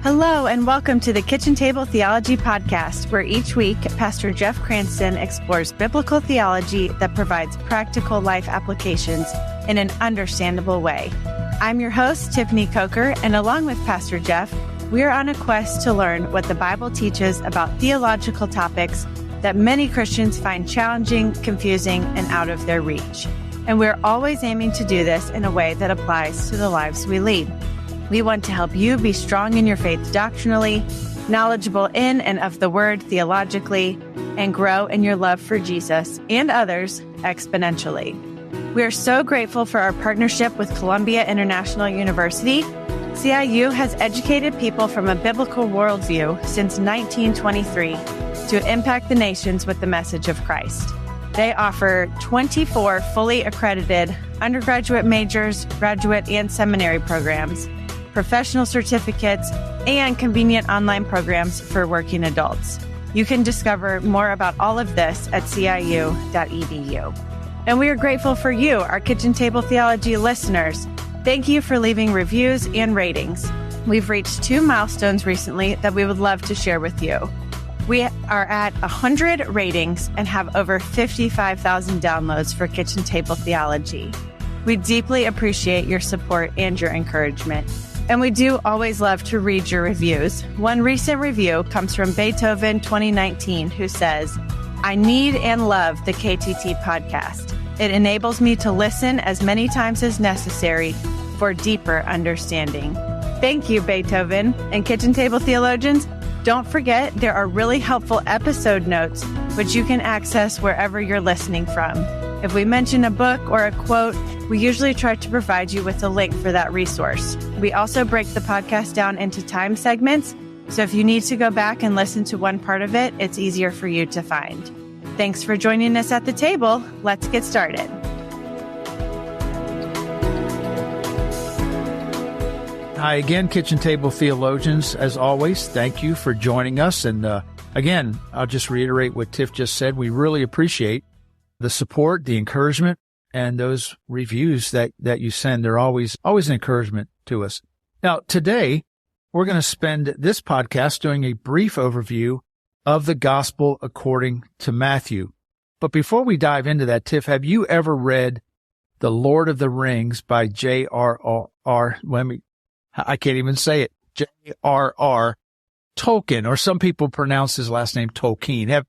Hello, and welcome to the Kitchen Table Theology Podcast, where each week, Pastor Jeff Cranston explores biblical theology that provides practical life applications in an understandable way. I'm your host, Tiffany Coker, and along with Pastor Jeff, we are on a quest to learn what the Bible teaches about theological topics that many Christians find challenging, confusing, and out of their reach. And we're always aiming to do this in a way that applies to the lives we lead. We want to help you be strong in your faith doctrinally, knowledgeable in and of the Word theologically, and grow in your love for Jesus and others exponentially. We are so grateful for our partnership with Columbia International University. CIU has educated people from a biblical worldview since 1923 to impact the nations with the message of Christ. They offer 24 fully accredited undergraduate majors, graduate, and seminary programs, professional certificates, and convenient online programs for working adults. You can discover more about all of this at ciu.edu. And we are grateful for you, our Kitchen Table Theology listeners. Thank you for leaving reviews and ratings. We've reached 2 milestones recently that we would love to share with you. We are at 100 ratings and have over 55,000 downloads for Kitchen Table Theology. We deeply appreciate your support and your encouragement. And we do always love to read your reviews. One recent review comes from Beethoven 2019, who says, "I need and love the KTT podcast. It enables me to listen as many times as necessary for deeper understanding." Thank you, Beethoven. And Kitchen Table Theologians, don't forget there are really helpful episode notes, which you can access wherever you're listening from. If we mention a book or a quote, we usually try to provide you with a link for that resource. We also break the podcast down into time segments, so if you need to go back and listen to one part of it, it's easier for you to find. Thanks for joining us at the table. Let's get started. Hi again, Kitchen Table Theologians. As always, thank you for joining us. And again, I'll just reiterate what Tiff just said. We really appreciate the support, the encouragement, and those reviews that you send. They're always an encouragement to us. Now, today, we're going to spend this podcast doing a brief overview of the Gospel according to Matthew. But before we dive into that, Tiff, have you ever read The Lord of the Rings by J.R.R. I can't even say it. J.R.R. Tolkien, or some people pronounce his last name Tolkien.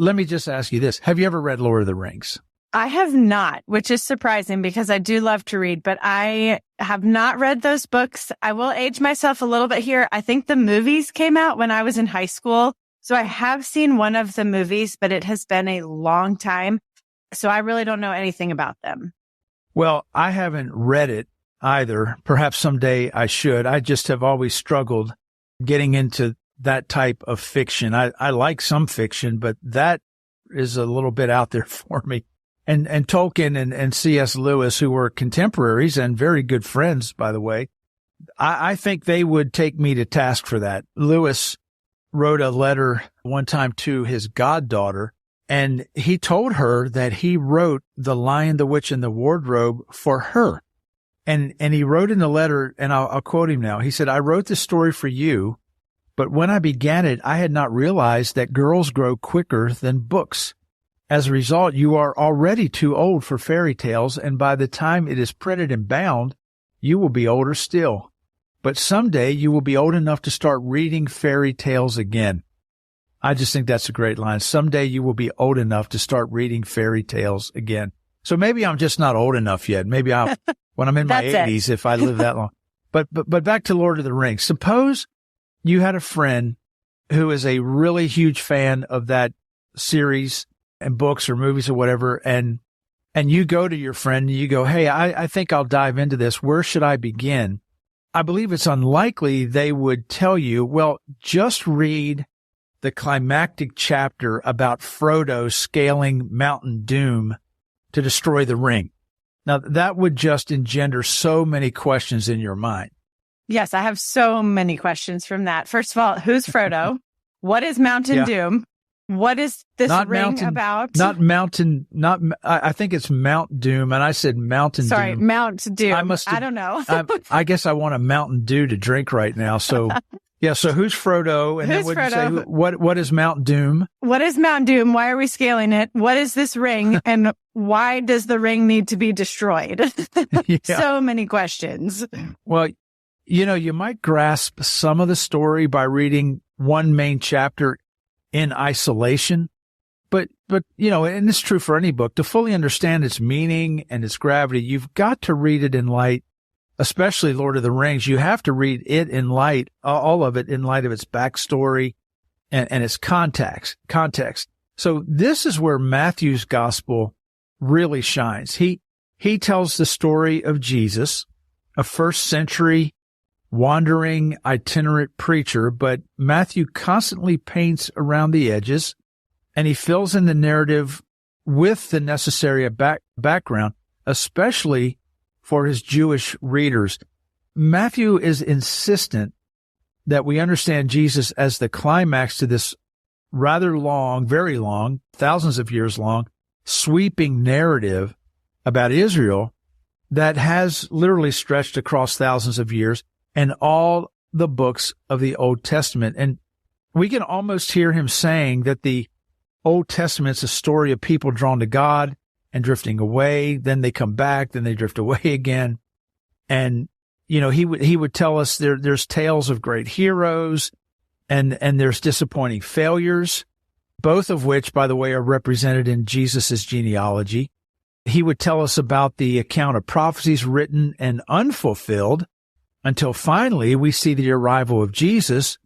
Let me just ask you this. Have you ever read Lord of the Rings? I have not, which is surprising because I do love to read, but I have not read those books. I will age myself a little bit here. I think the movies came out when I was in high school. So I have seen one of the movies, but it has been a long time. So I really don't know anything about them. Well, I haven't read it either. Perhaps someday I should. I just have always struggled getting into that type of fiction. I like some fiction, but that is a little bit out there for me. And Tolkien and C.S. Lewis, who were contemporaries and very good friends, by the way, I think they would take me to task for that. Lewis wrote a letter one time to his goddaughter, and he told her that he wrote The Lion, the Witch, and the Wardrobe for her. And he wrote in the letter, and I'll quote him now. He said, "I wrote this story for you, but when I began it, I had not realized that girls grow quicker than books. As a result, you are already too old for fairy tales, and by the time it is printed and bound, you will be older still. But someday you will be old enough to start reading fairy tales again." I just think that's a great line. Someday you will be old enough to start reading fairy tales again. So maybe I'm just not old enough yet. Maybe I'll, when I'm in my 80s, if I live that long. But back to Lord of the Rings. Suppose you had a friend who is a really huge fan of that series and books or movies or whatever, and you go to your friend and you go, "Hey, I think I'll dive into this. Where should I begin?" I believe it's unlikely they would tell you, "Well, just read the climactic chapter about Frodo scaling Mountain Doom to destroy the ring." Now, that would just engender so many questions in your mind. Yes, I have so many questions from that. First of all, who's Frodo? What is Mountain Doom? What is this Not ring mountain, about? Not mountain, not, I think it's Mount Doom. And I said Mountain Sorry, Doom. Mount Doom. I don't know. I guess I want a Mountain Dew to drink right now. So, yeah. So who's Frodo? And who's then Frodo? Say, what is Mount Doom? What is Mount Doom? Why are we scaling it? What is this ring? And why does the ring need to be destroyed? Yeah. So many questions. Well, you might grasp some of the story by reading one main chapter in isolation. But, and it's true for any book, to fully understand its meaning and its gravity, you've got to read it in light, especially Lord of the Rings. You have to read it in light, all of it in light of its backstory and its context. So this is where Matthew's gospel really shines. He tells the story of Jesus, a first century wandering itinerant preacher, but Matthew constantly paints around the edges and he fills in the narrative with the necessary background, especially for his Jewish readers. Matthew is insistent that we understand Jesus as the climax to this rather long, very long, thousands of years long, sweeping narrative about Israel that has literally stretched across thousands of years and all the books of the Old Testament. And we can almost hear him saying that the Old Testament's a story of people drawn to God and drifting away. Then they come back, then they drift away again. And, he would tell us there's tales of great heroes and there's disappointing failures, both of which, by the way, are represented in Jesus's genealogy. He would tell us about the account of prophecies written and unfulfilled until finally we see the arrival of Jesus,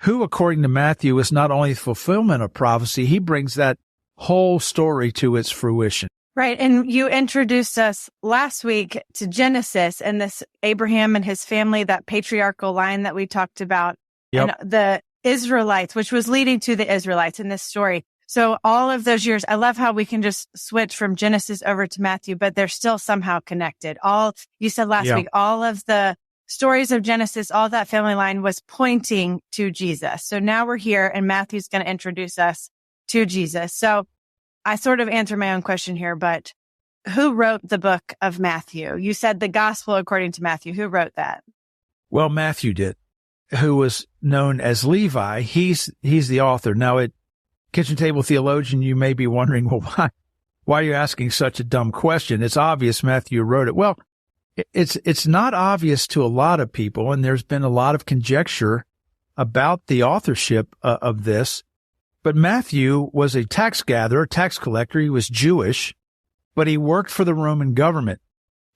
who, according to Matthew, is not only the fulfillment of prophecy, he brings that whole story to its fruition. Right. And you introduced us last week to Genesis and this Abraham and his family, that patriarchal line that we talked about, Yep. and the Israelites, which was leading to the Israelites in this story. So all of those years, I love how we can just switch from Genesis over to Matthew, but they're still somehow connected. You said last week, all of the stories of Genesis, all that family line was pointing to Jesus. So now we're here and Matthew's going to introduce us to Jesus. So I sort of answered my own question here, but who wrote the book of Matthew? You said the gospel according to Matthew. Who wrote that? Well, Matthew did, who was known as Levi. He's the author. Now at Kitchen Table Theologian, you may be wondering, well, why are you asking such a dumb question? It's obvious Matthew wrote it. Well, it's not obvious to a lot of people, and there's been a lot of conjecture about the authorship of this. But Matthew was a tax gatherer, tax collector. He was Jewish, but he worked for the Roman government.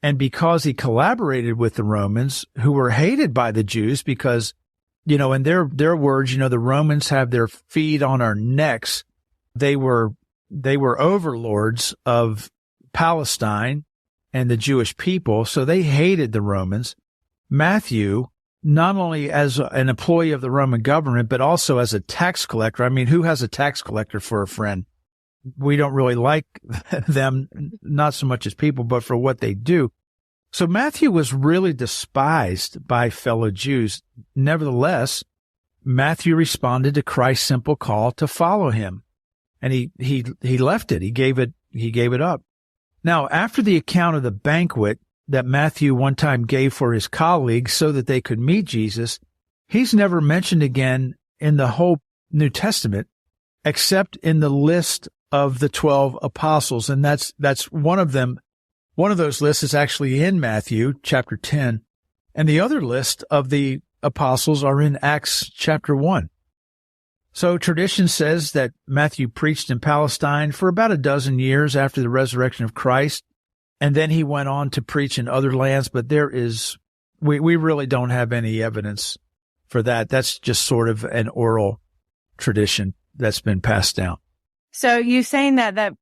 And because he collaborated with the Romans, who were hated by the Jews because, in their words, the Romans have their feet on our necks. They were overlords of Palestine and the Jewish people, so they hated the Romans. Matthew, not only as an employee of the Roman government, but also as a tax collector. I mean, who has a tax collector for a friend? We don't really like them, not so much as people, but for what they do. So Matthew was really despised by fellow Jews. Nevertheless, Matthew responded to Christ's simple call to follow him. And he left it. He gave it up. Now, after the account of the banquet that Matthew one time gave for his colleagues so that they could meet Jesus, he's never mentioned again in the whole New Testament, except in the list of the 12 apostles. And that's one of them. One of those lists is actually in Matthew chapter 10. And the other list of the apostles are in Acts chapter 1. So tradition says that Matthew preached in Palestine for about a dozen years after the resurrection of Christ, and then he went on to preach in other lands, but we really don't have any evidence for that. That's just sort of an oral tradition that's been passed down. So you saying that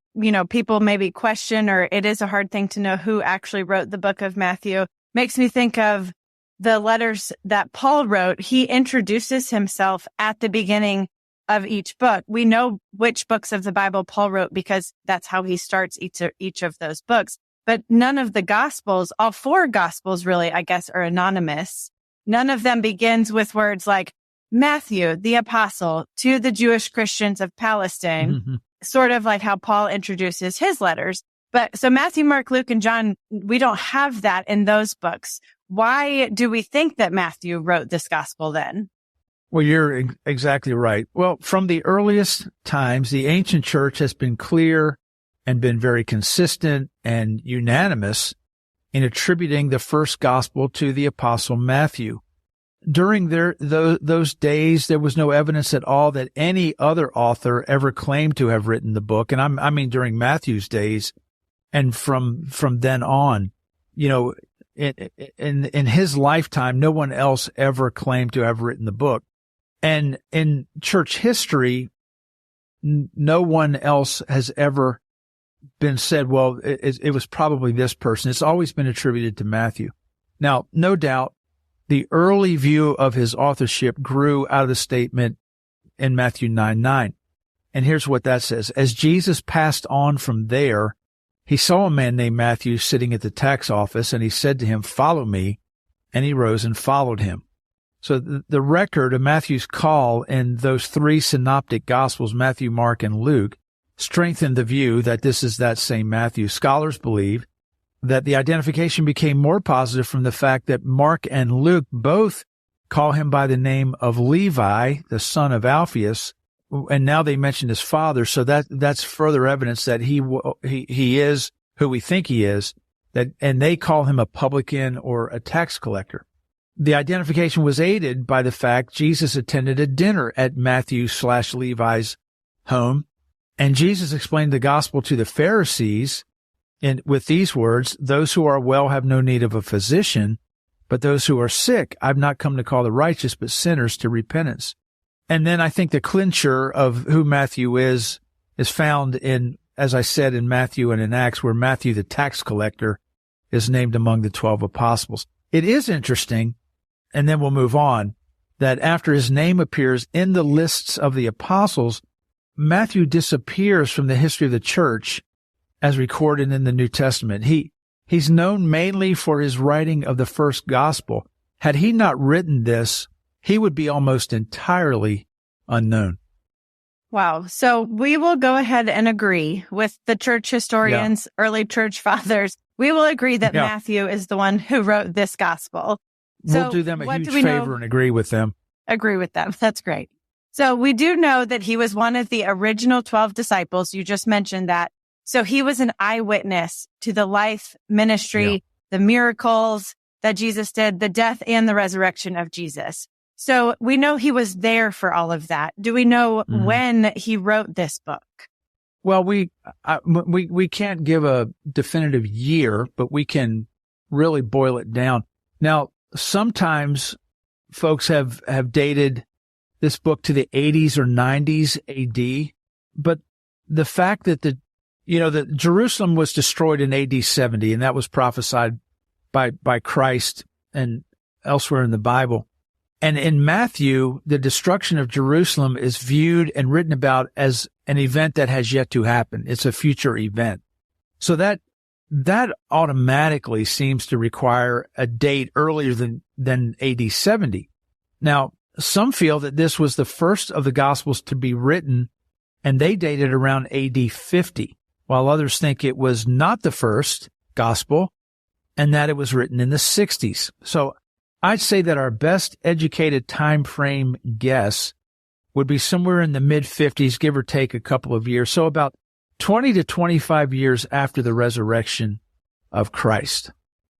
people maybe question, or it is a hard thing to know who actually wrote the book of Matthew, makes me think of the letters that Paul wrote. He introduces himself at the beginning of each book. We know which books of the Bible Paul wrote because that's how he starts each of those books. But none of the Gospels, all four Gospels really, I guess, are anonymous. None of them begins with words like, Matthew, the apostle, to the Jewish Christians of Palestine, sort of like how Paul introduces his letters. But so Matthew, Mark, Luke, and John, we don't have that in those books. Why do we think that Matthew wrote this gospel then? Well, you're exactly right. Well, from the earliest times, the ancient church has been clear and been very consistent and unanimous in attributing the first gospel to the apostle Matthew. During those days, there was no evidence at all that any other author ever claimed to have written the book. And I mean during Matthew's days and from then on, you know, in his lifetime, no one else ever claimed to have written the book. And in church history, no one else has ever been said, well, it was probably this person. It's always been attributed to Matthew. Now, no doubt, the early view of his authorship grew out of the statement in Matthew 9:9. And here's what that says. As Jesus passed on from there, he saw a man named Matthew sitting at the tax office, and he said to him, "Follow me." And he rose and followed him. So the record of Matthew's call in those three synoptic gospels, Matthew, Mark, and Luke, strengthened the view that this is that same Matthew. Scholars believe that the identification became more positive from the fact that Mark and Luke both call him by the name of Levi, the son of Alphaeus, and now they mention his father. So that's further evidence that he is who we think he is, and they call him a publican or a tax collector. The identification was aided by the fact Jesus attended a dinner at Matthew/Levi's home, and Jesus explained the gospel to the Pharisees with these words, "Those who are well have no need of a physician, but those who are sick, I've not come to call the righteous, but sinners to repentance." And then I think the clincher of who Matthew is found in, as I said, in Matthew and in Acts, where Matthew, the tax collector, is named among the 12 apostles. It is interesting, and then we'll move on, that after his name appears in the lists of the apostles, Matthew disappears from the history of the church as recorded in the New Testament. He's known mainly for his writing of the first gospel. Had he not written this, he would be almost entirely unknown. Wow. So we will go ahead and agree with the church historians, early church fathers. We will agree that Matthew is the one who wrote this gospel. So we'll do them a huge favor and agree with them. Agree with them. That's great. So we do know that he was one of the original 12 disciples. You just mentioned that. So he was an eyewitness to the life, ministry, the miracles that Jesus did, the death and the resurrection of Jesus. So we know he was there for all of that. Do we know when he wrote this book? Well, we can't give a definitive year, but we can really boil it down. Now, sometimes folks have dated this book to the 80s or 90s AD, but the fact that that Jerusalem was destroyed in AD 70, and that was prophesied by Christ and elsewhere in the Bible. And in Matthew, the destruction of Jerusalem is viewed and written about as an event that has yet to happen. It's a future event. So that automatically seems to require a date earlier than AD 70. Now, some feel that this was the first of the Gospels to be written, and they date it around AD 50, while others think it was not the first Gospel and that it was written in the 60s. So I'd say that our best educated time frame guess would be somewhere in the mid-50s, give or take a couple of years. So about 20 to 25 years after the resurrection of Christ.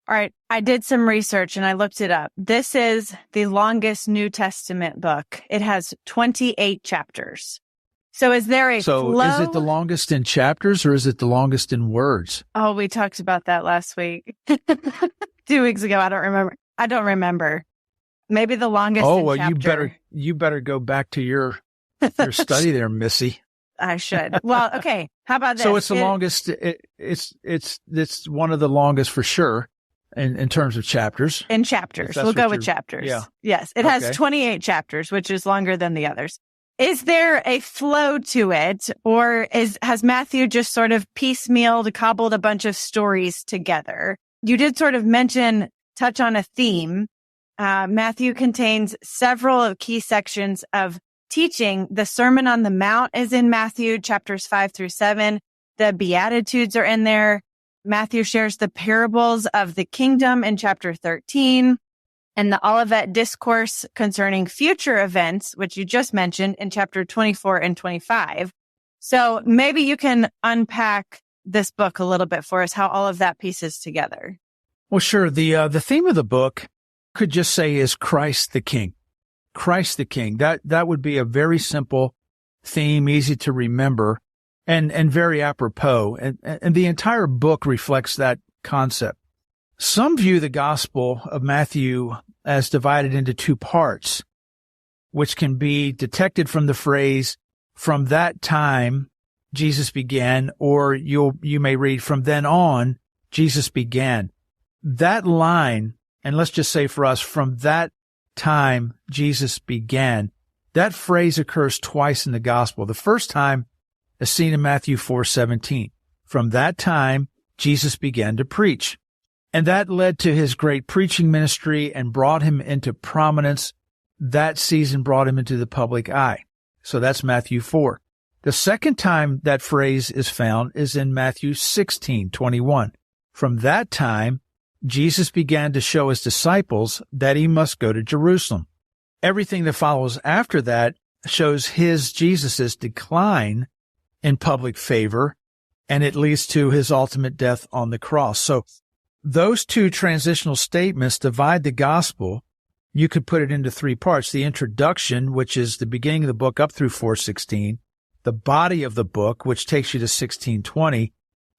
All right. I did some research and I looked it up. This is the longest New Testament book. It has 28 chapters. So is there a flow? Is it the longest in chapters or is it the longest in words? Oh, we talked about that last week. 2 weeks ago. I don't remember. Maybe the longest in well, chapter. you better go back to your study there, Missy. I should. Well, okay. How about this? So it's the longest. It's one of the longest for sure in terms of chapters. In chapters. We'll go with chapters. Yeah. Yes. It has 28 chapters, which is longer than the others. Is there a flow to it, or has Matthew just sort of piecemealed, cobbled a bunch of stories together? You did sort of touch on a theme. Matthew contains several key sections of teaching. The Sermon on the Mount is in Matthew chapters 5-7. The Beatitudes are in there. Matthew shares the parables of the kingdom in chapter 13 and the Olivet Discourse concerning future events, which you just mentioned in chapter 24 and 25. So maybe you can unpack this book a little bit for us, how all of that pieces together. Well, sure. The theme of the book could just say is Christ the King. Christ the King. That would be a very simple theme, easy to remember, and very apropos. And the entire book reflects that concept. Some view the Gospel of Matthew as divided into two parts, which can be detected from the phrase, "From that time Jesus began," or you may read, "From then on Jesus began." That line, and let's just say for us, "From that time Jesus began," that phrase occurs twice in the Gospel. The first time is seen in Matthew 4:17. From that time Jesus began to preach. And that led to his great preaching ministry and brought him into prominence. That season brought him into the public eye. So that's Matthew 4. The second time that phrase is found is in Matthew 16:21. From that time, Jesus began to show his disciples that he must go to Jerusalem. Everything that follows after that shows Jesus' decline in public favor, and it leads to his ultimate death on the cross. So those two transitional statements divide the gospel. You could put it into three parts. The introduction, which is the beginning of the book up through 4:16, the body of the book, which takes you to 16:20,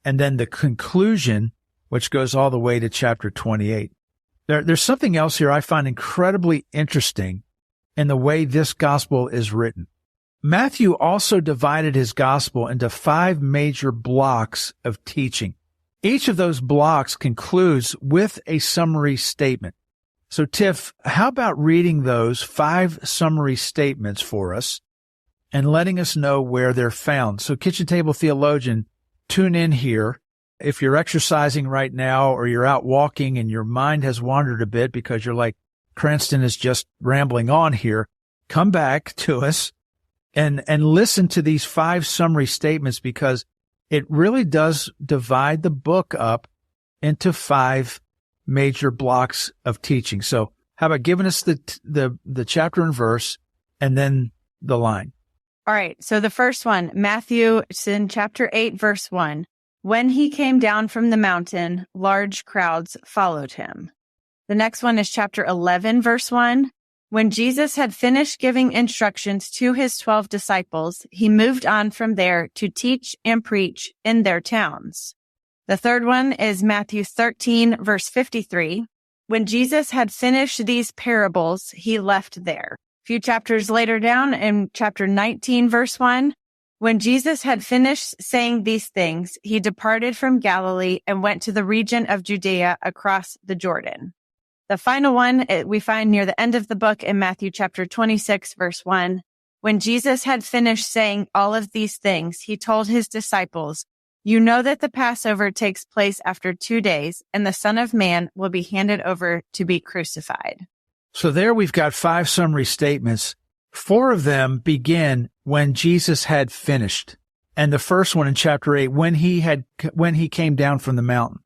and then the conclusion, which goes all the way to chapter 28. There's something else here I find incredibly interesting in the way this gospel is written. Matthew also divided his gospel into 5 major blocks of teaching. Each of those blocks concludes with a summary statement. So, Tiff, how about reading those 5 summary statements for us and letting us know where they're found? So, Kitchen Table Theologian, tune in here. If you're exercising right now or you're out walking and your mind has wandered a bit because you're like, Cranston is just rambling on here, come back to us and listen to these 5 summary statements, because it really does divide the book up into 5 major blocks of teaching. So how about giving us the chapter and verse and then the line? All right. So the first one, Matthew, it's in chapter 8, verse 1. When he came down from the mountain, large crowds followed him. The next one is chapter 11, verse 1. When Jesus had finished giving instructions to his 12 disciples, he moved on from there to teach and preach in their towns. The third one is Matthew 13, verse 53. When Jesus had finished these parables, he left there. A few chapters later down in chapter 19, verse 1, when Jesus had finished saying these things, he departed from Galilee and went to the region of Judea across the Jordan. The final one we find near the end of the book in Matthew chapter 26, verse 1. When Jesus had finished saying all of these things, he told his disciples, "You know that the Passover takes place after 2 days, and the Son of Man will be handed over to be crucified." So there we've got 5 summary statements. 4 of them begin when Jesus had finished. And the first one in chapter 8, when he came down from the mountain.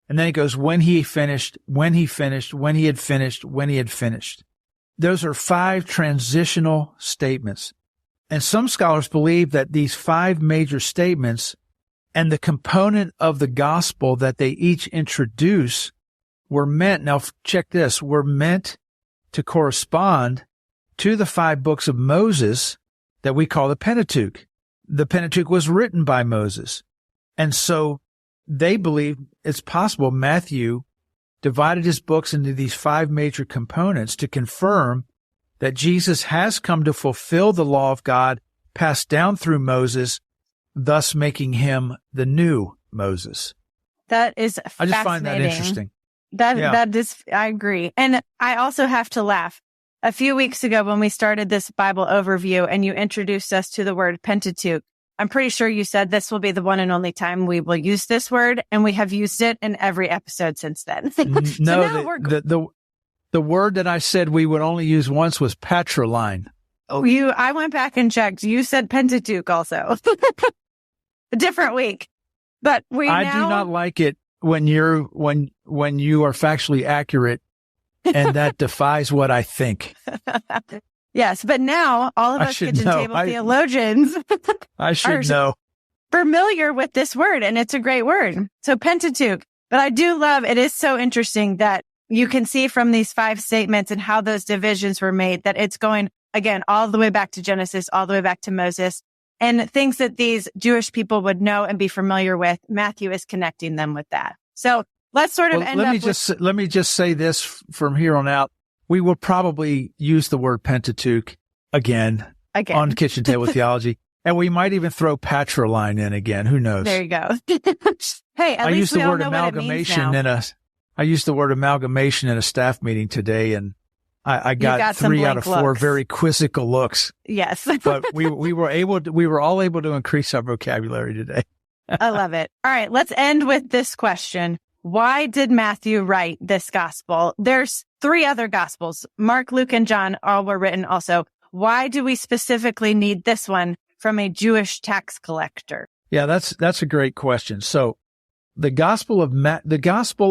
And then it goes, when he finished, when he finished, when he had finished, when he had finished. Those are 5 transitional statements. And some scholars believe that these 5 major statements and the component of the gospel that they each introduce were meant, now check this, were meant to correspond to the 5 books of Moses that we call the Pentateuch. The Pentateuch was written by Moses. And so they believe it's possible Matthew divided his books into these 5 major components to confirm that Jesus has come to fulfill the law of God passed down through Moses, thus making him the new Moses. That is fascinating. I just find that interesting. That is, I agree. And I also have to laugh. A few weeks ago when we started this Bible overview and you introduced us to the word Pentateuch, I'm pretty sure you said this will be the one and only time we will use this word, and we have used it in every episode since then. No, The word that I said we would only use once was patraline. Oh, I went back and checked. You said Pentateuch also. A different week. But I do not like it when you are factually accurate, and that defies what I think. Yes, but now all of us kitchen table theologians I should know. Familiar with this word, and it's a great word. So Pentateuch. But I do love, it is so interesting that you can see from these 5 statements and how those divisions were made, that it's going, again, all the way back to Genesis, all the way back to Moses, and things that these Jewish people would know and be familiar with. Matthew is connecting them with that. So let's sort of let me just say this from here on out. We will probably use the word Pentateuch again. On Kitchen Table Theology. And we might even throw patraline in again. Who knows? There you go. Hey, at least we all know what it means now. I used the word amalgamation in a staff meeting today, and I got 3 out of 4 very quizzical looks. Yes. But we were all able to increase our vocabulary today. I love it. All right, let's end with this question. Why did Matthew write this gospel? There's 3 other gospels. Mark, Luke, and John all were written also. Why do we specifically need this one from a Jewish tax collector? Yeah, that's a great question. So the gospel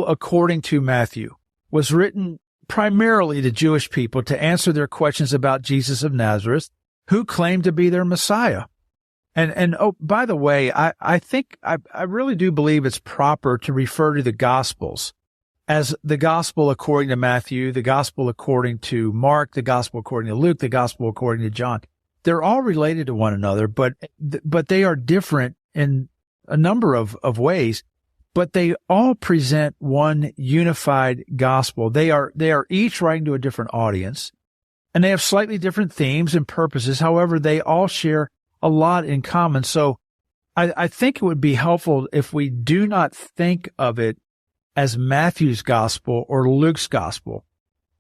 according to Matthew was written primarily to Jewish people to answer their questions about Jesus of Nazareth, who claimed to be their Messiah. And oh, by the way, I think I really do believe it's proper to refer to the gospels as the gospel according to Matthew, the gospel according to Mark, the gospel according to Luke, the gospel according to John. They're all related to one another, but they are different in a number of ways, but they all present one unified gospel. They are each writing to a different audience, and they have slightly different themes and purposes. However, they all share a lot in common. So I think it would be helpful if we do not think of it as Matthew's gospel or Luke's gospel.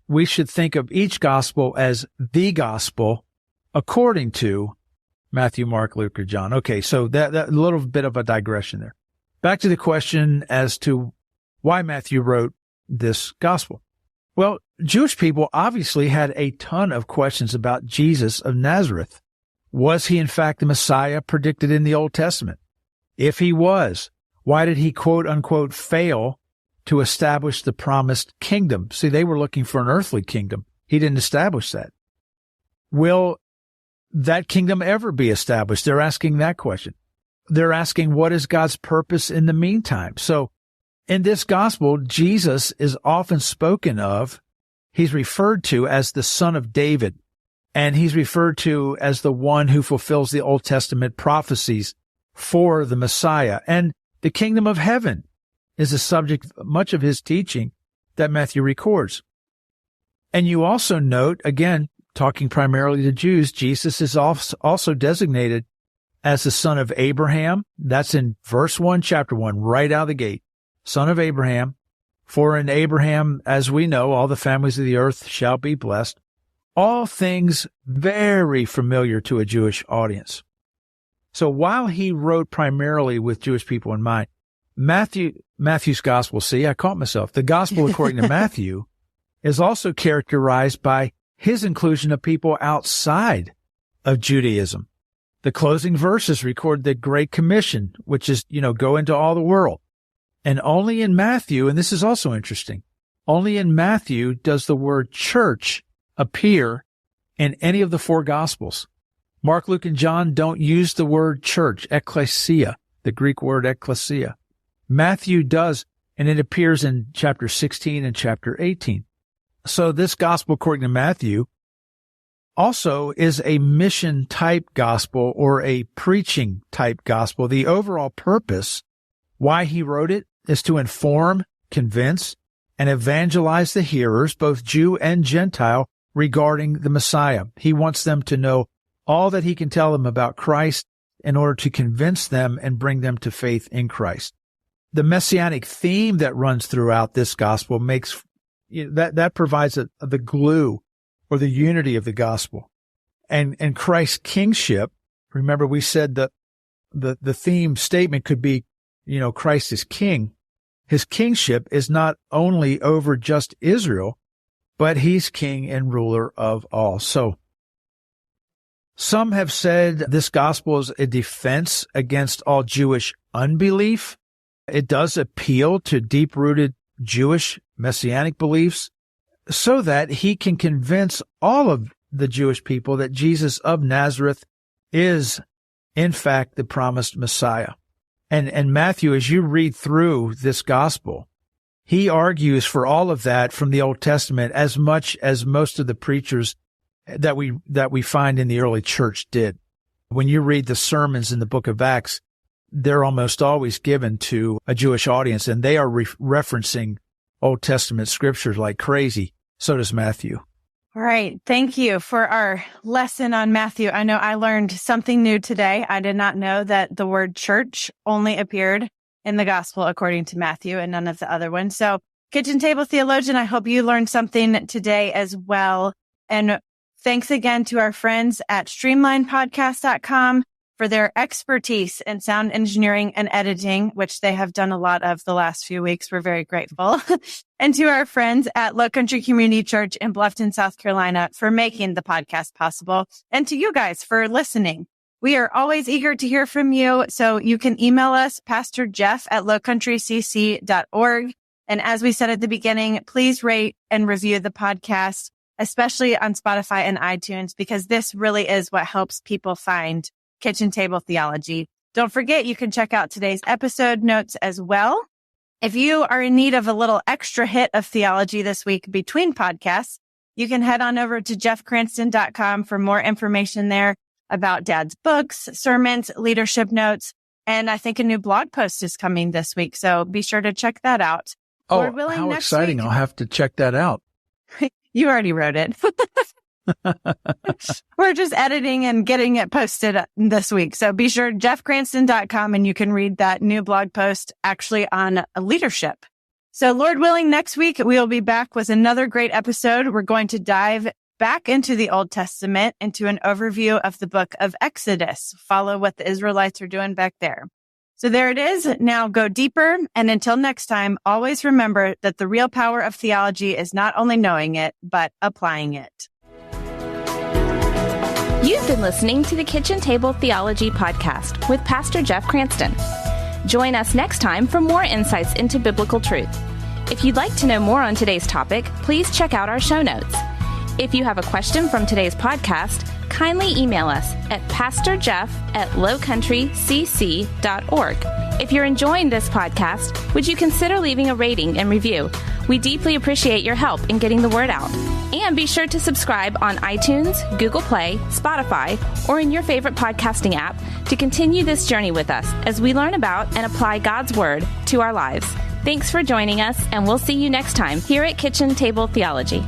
We should think of each gospel as the gospel according to Matthew, Mark, Luke, or John. Okay, so that little bit of a digression there. Back to the question as to why Matthew wrote this gospel. Well, Jewish people obviously had a ton of questions about Jesus of Nazareth. Was he in fact the Messiah predicted in the Old Testament? If he was, why did he quote unquote fail to establish the promised kingdom? See, they were looking for an earthly kingdom. He didn't establish that. Will that kingdom ever be established? They're asking that question. They're asking, what is God's purpose in the meantime? So in this gospel, Jesus is often spoken of. He's referred to as the Son of David, and he's referred to as the one who fulfills the Old Testament prophecies for the Messiah. And the kingdom of heaven is the subject of much of his teaching that Matthew records. And you also note, again, talking primarily to Jews, Jesus is also designated as the son of Abraham. That's in verse 1, chapter 1, right out of the gate. Son of Abraham. For in Abraham, as we know, all the families of the earth shall be blessed. All things very familiar to a Jewish audience. So while he wrote primarily with Jewish people in mind, Matthew's gospel, see, I caught myself. The gospel according to Matthew is also characterized by his inclusion of people outside of Judaism. The closing verses record the Great Commission, which is, go into all the world. And only in Matthew, and this is also interesting, only in Matthew does the word church appear in any of the 4 gospels. Mark, Luke, and John don't use the word church, ekklesia, the Greek word ekklesia. Matthew does, and it appears in chapter 16 and chapter 18. So this gospel according to Matthew also is a mission type gospel or a preaching type gospel. The overall purpose, why he wrote it, is to inform, convince, and evangelize the hearers, both Jew and Gentile, regarding the Messiah. He wants them to know all that he can tell them about Christ in order to convince them and bring them to faith in Christ. The messianic theme that runs throughout this gospel makes that provides the glue or the unity of the gospel. And Christ's kingship, remember we said that the theme statement could be, Christ is king. His kingship is not only over just Israel, but he's king and ruler of all. So some have said this gospel is a defense against all Jewish unbelief. It does appeal to deep-rooted Jewish messianic beliefs so that he can convince all of the Jewish people that Jesus of Nazareth is, in fact, the promised Messiah. And Matthew, as you read through this gospel, he argues for all of that from the Old Testament as much as most of the preachers that we find in the early church did. When you read the sermons in the book of Acts, they're almost always given to a Jewish audience, and they are referencing Old Testament scriptures like crazy. So does Matthew. All right. Thank you for our lesson on Matthew. I know I learned something new today. I did not know that the word church only appeared in the gospel according to Matthew and none of the other ones. So, Kitchen Table Theologian, I hope you learned something today as well. And thanks again to our friends at streamlinepodcast.com for their expertise in sound engineering and editing, which they have done a lot of the last few weeks. We're very grateful. And to our friends at Low Country Community Church in Bluffton, South Carolina, for making the podcast possible. And to you guys for listening. We are always eager to hear from you. So you can email us, Pastor Jeff at lowcountrycc.org. And as we said at the beginning, please rate and review the podcast, especially on Spotify and iTunes, because this really is what helps people find Kitchen Table Theology. Don't forget, you can check out today's episode notes as well. If you are in need of a little extra hit of theology this week between podcasts, you can head on over to jeffcranston.com for more information there about Dad's books, sermons, leadership notes, and I think a new blog post is coming this week. So be sure to check that out. Oh, Lord willing, how next exciting. week, I'll have to check that out. You already wrote it. We're just editing and getting it posted this week. So be sure jeffcranston.com and you can read that new blog post actually on leadership. So Lord willing, next week we will be back with another great episode. We're going to dive back into the Old Testament, into an overview of the book of Exodus. Follow what the Israelites are doing back there. So there it is. Now go deeper. And until next time, always remember that the real power of theology is not only knowing it, but applying it. You've been listening to the Kitchen Table Theology Podcast with Pastor Jeff Cranston. Join us next time for more insights into biblical truth. If you'd like to know more on today's topic, please check out our show notes. If you have a question from today's podcast, kindly email us at pastorjeff@lowcountrycc.org. If you're enjoying this podcast, would you consider leaving a rating and review? We deeply appreciate your help in getting the word out. And be sure to subscribe on iTunes, Google Play, Spotify, or in your favorite podcasting app to continue this journey with us as we learn about and apply God's Word to our lives. Thanks for joining us, and we'll see you next time here at Kitchen Table Theology.